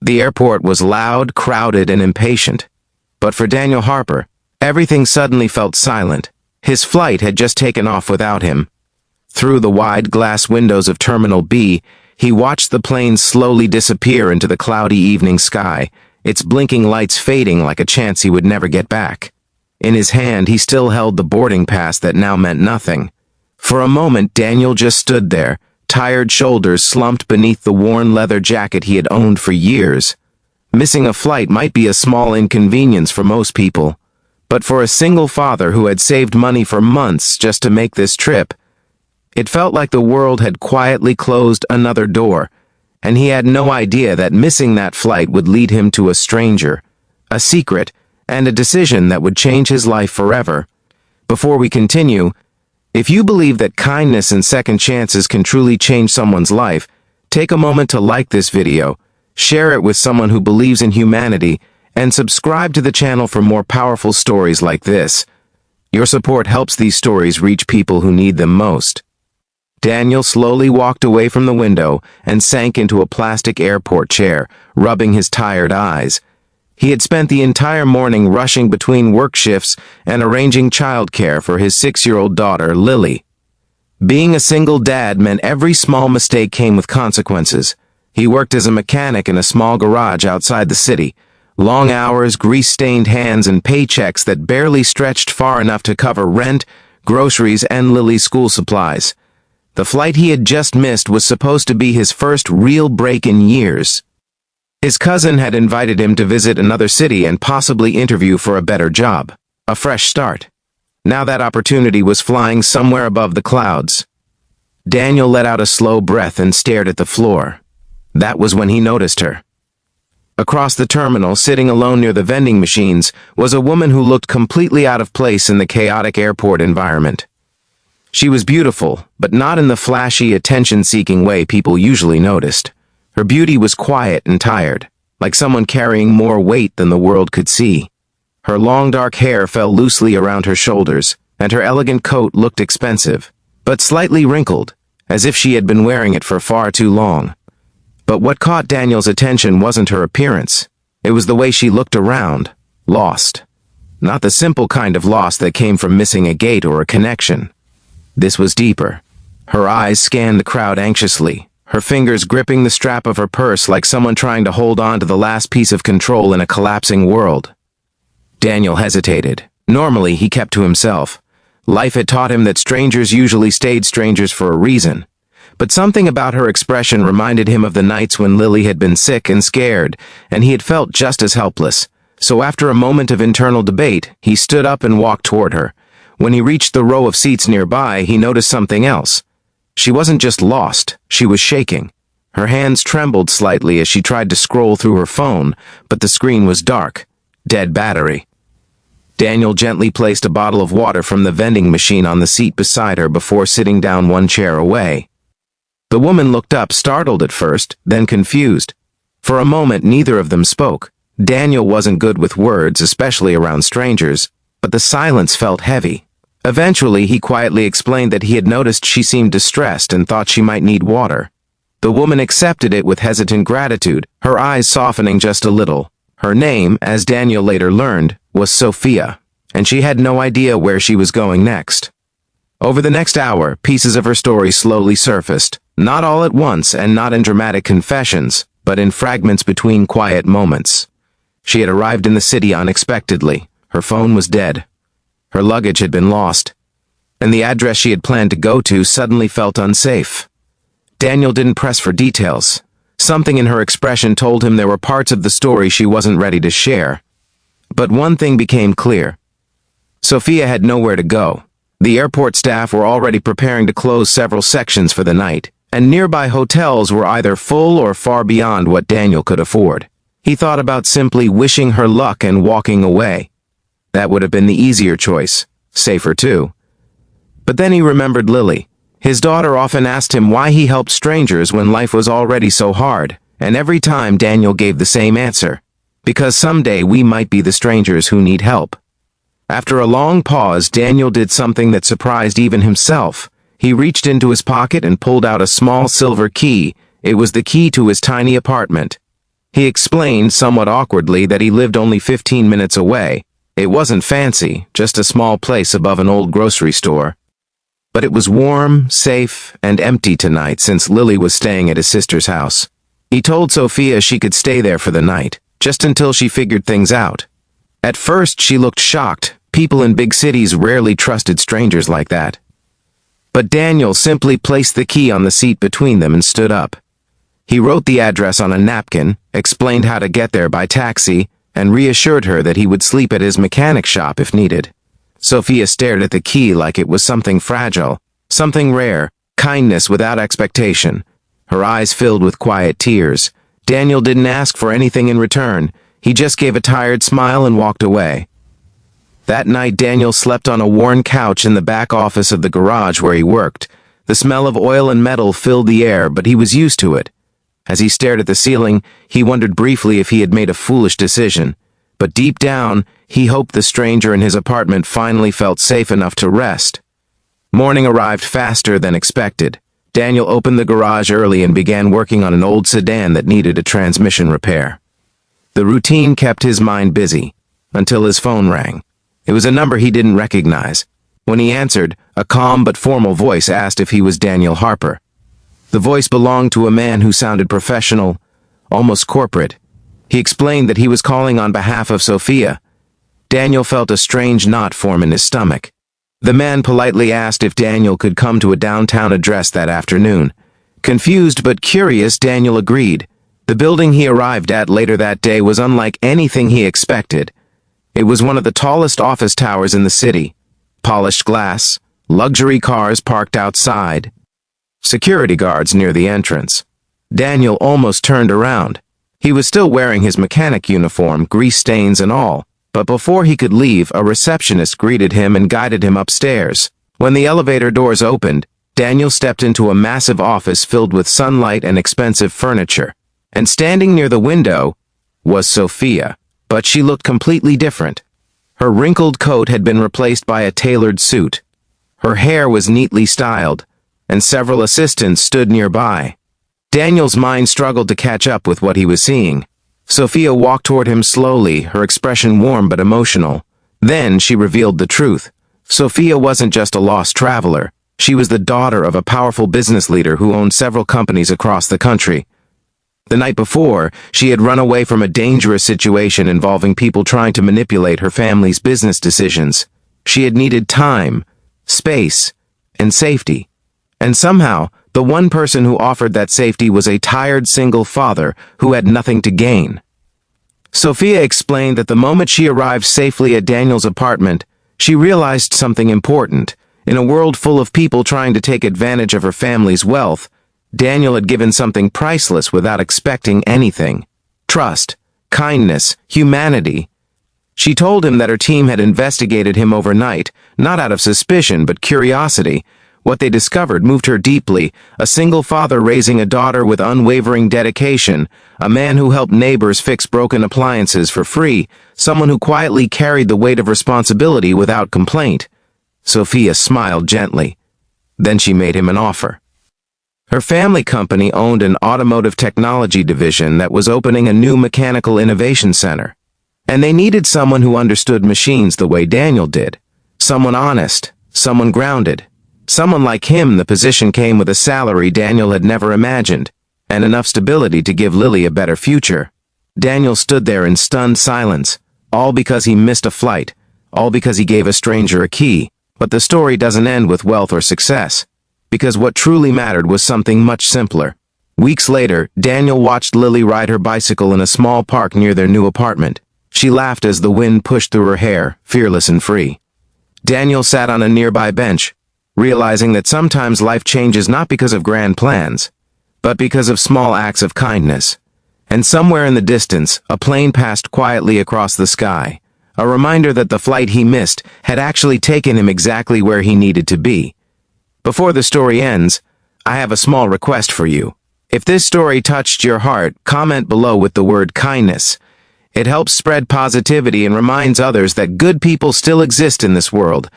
The airport was loud, crowded, and impatient. But for Daniel Harper, everything suddenly felt silent. His flight had just taken off without him. Through the wide glass windows of Terminal B, he watched the plane slowly disappear into the cloudy evening sky, its blinking lights fading like a chance he would never get back. In his hand, he still held the boarding pass that now meant nothing. For a moment, Daniel just stood there, tired shoulders slumped beneath the worn leather jacket he had owned for years. Missing a flight might be a small inconvenience for most people, but for a single father who had saved money for months just to make this trip, it felt like the world had quietly closed another door, and he had no idea that missing that flight would lead him to a stranger, a secret, and a decision that would change his life forever. Before we continue, if you believe that kindness and second chances can truly change someone's life, take a moment to like this video, share it with someone who believes in humanity, and subscribe to the channel for more powerful stories like this. Your support helps these stories reach people who need them most. Daniel slowly walked away from the window and sank into a plastic airport chair, rubbing his tired eyes. He had spent the entire morning rushing between work shifts and arranging childcare for his 6-year-old daughter, Lily. Being a single dad meant every small mistake came with consequences. He worked as a mechanic in a small garage outside the city. Long hours, grease-stained hands, and paychecks that barely stretched far enough to cover rent, groceries, and Lily's school supplies. The flight he had just missed was supposed to be his first real break in years. His cousin had invited him to visit another city and possibly interview for a better job. A fresh start. Now that opportunity was flying somewhere above the clouds. Daniel let out a slow breath and stared at the floor. That was when he noticed her. Across the terminal, sitting alone near the vending machines, was a woman who looked completely out of place in the chaotic airport environment. She was beautiful, but not in the flashy, attention-seeking way people usually noticed. Her beauty was quiet and tired, like someone carrying more weight than the world could see. Her long dark hair fell loosely around her shoulders, and her elegant coat looked expensive, but slightly wrinkled, as if she had been wearing it for far too long. But what caught Daniel's attention wasn't her appearance. It was the way she looked around, lost. Not the simple kind of loss that came from missing a gate or a connection. This was deeper. Her eyes scanned the crowd anxiously, her fingers gripping the strap of her purse like someone trying to hold on to the last piece of control in a collapsing world. Daniel hesitated. Normally, he kept to himself. Life had taught him that strangers usually stayed strangers for a reason. But something about her expression reminded him of the nights when Lily had been sick and scared, and he had felt just as helpless. So after a moment of internal debate, he stood up and walked toward her. When he reached the row of seats nearby, he noticed something else. She wasn't just lost, she was shaking. Her hands trembled slightly as she tried to scroll through her phone, but the screen was dark. Dead battery. Daniel gently placed a bottle of water from the vending machine on the seat beside her before sitting down one chair away. The woman looked up, startled at first, then confused. For a moment, neither of them spoke. Daniel wasn't good with words, especially around strangers, but the silence felt heavy. Eventually, he quietly explained that he had noticed she seemed distressed and thought she might need water. The woman accepted it with hesitant gratitude, her eyes softening just a little. Her name, as Daniel later learned, was Sophia, and she had no idea where she was going next. Over the next hour, pieces of her story slowly surfaced, not all at once and not in dramatic confessions, but in fragments between quiet moments. She had arrived in the city unexpectedly. Her phone was dead. Her luggage had been lost, and the address she had planned to go to suddenly felt unsafe. Daniel didn't press for details. Something in her expression told him there were parts of the story she wasn't ready to share. But one thing became clear. Sophia had nowhere to go. The airport staff were already preparing to close several sections for the night, and nearby hotels were either full or far beyond what Daniel could afford. He thought about simply wishing her luck and walking away. That would have been the easier choice, safer too. But then he remembered Lily. His daughter often asked him why he helped strangers when life was already so hard, and every time Daniel gave the same answer. Because someday we might be the strangers who need help. After a long pause, Daniel did something that surprised even himself. He reached into his pocket and pulled out a small silver key. It was the key to his tiny apartment. He explained somewhat awkwardly that he lived only 15 minutes away. It wasn't fancy, just a small place above an old grocery store. But it was warm, safe, and empty tonight since Lily was staying at his sister's house. He told Sophia she could stay there for the night, just until she figured things out. At first, she looked shocked. People in big cities rarely trusted strangers like that. But Daniel simply placed the key on the seat between them and stood up. He wrote the address on a napkin, explained how to get there by taxi, and reassured her that he would sleep at his mechanic shop if needed. Sophia stared at the key like it was something fragile, something rare, kindness without expectation. Her eyes filled with quiet tears. Daniel didn't ask for anything in return. He just gave a tired smile and walked away. That night, Daniel slept on a worn couch in the back office of the garage where he worked. The smell of oil and metal filled the air, but he was used to it. As he stared at the ceiling, he wondered briefly if he had made a foolish decision. But deep down, he hoped the stranger in his apartment finally felt safe enough to rest. Morning arrived faster than expected. Daniel opened the garage early and began working on an old sedan that needed a transmission repair. The routine kept his mind busy, until his phone rang. It was a number he didn't recognize. When he answered, a calm but formal voice asked if he was Daniel Harper. The voice belonged to a man who sounded professional, almost corporate. He explained that he was calling on behalf of Sophia. Daniel felt a strange knot form in his stomach. The man politely asked if Daniel could come to a downtown address that afternoon. Confused but curious, Daniel agreed. The building he arrived at later that day was unlike anything he expected. It was one of the tallest office towers in the city. Polished glass, luxury cars parked outside, security guards near the entrance. Daniel almost turned around. He was still wearing his mechanic uniform, grease stains and all, but before he could leave, a receptionist greeted him and guided him upstairs. When the elevator doors opened, Daniel stepped into a massive office filled with sunlight and expensive furniture. And standing near the window was Sophia, but she looked completely different. Her wrinkled coat had been replaced by a tailored suit. Her hair was neatly styled, and several assistants stood nearby. Daniel's mind struggled to catch up with what he was seeing. Sophia walked toward him slowly, her expression warm but emotional. Then she revealed the truth. Sophia wasn't just a lost traveler. She was the daughter of a powerful business leader who owned several companies across the country. The night before, she had run away from a dangerous situation involving people trying to manipulate her family's business decisions. She had needed time, space, and safety. And somehow, the one person who offered that safety was a tired single father who had nothing to gain. Sophia explained that the moment she arrived safely at Daniel's apartment, she realized something important. In a world full of people trying to take advantage of her family's wealth, Daniel had given something priceless without expecting anything. Trust, kindness, humanity. She told him that her team had investigated him overnight, not out of suspicion but curiosity. What they discovered moved her deeply: a single father raising a daughter with unwavering dedication, a man who helped neighbors fix broken appliances for free, someone who quietly carried the weight of responsibility without complaint. Sophia smiled gently. Then she made him an offer. Her family company owned an automotive technology division that was opening a new mechanical innovation center. And they needed someone who understood machines the way Daniel did. Someone honest, someone grounded. Someone like him. The position came with a salary Daniel had never imagined, and enough stability to give Lily a better future. Daniel stood there in stunned silence, all because he missed a flight, all because he gave a stranger a key. But the story doesn't end with wealth or success, because what truly mattered was something much simpler. Weeks later, Daniel watched Lily ride her bicycle in a small park near their new apartment. She laughed as the wind pushed through her hair, fearless and free. Daniel sat on a nearby bench, realizing that sometimes life changes not because of grand plans, but because of small acts of kindness. And somewhere in the distance, a plane passed quietly across the sky, a reminder that the flight he missed had actually taken him exactly where he needed to be. Before the story ends, I have a small request for you. If this story touched your heart, comment below with the word kindness. It helps spread positivity and reminds others that good people still exist in this world.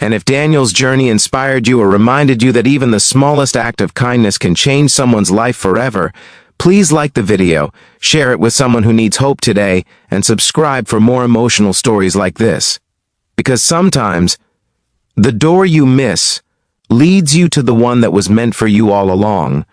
And if Daniel's journey inspired you or reminded you that even the smallest act of kindness can change someone's life forever, Please like the video, share it with someone who needs hope today, and subscribe for more emotional stories like this. Because sometimes, the door you miss leads you to the one that was meant for you all along.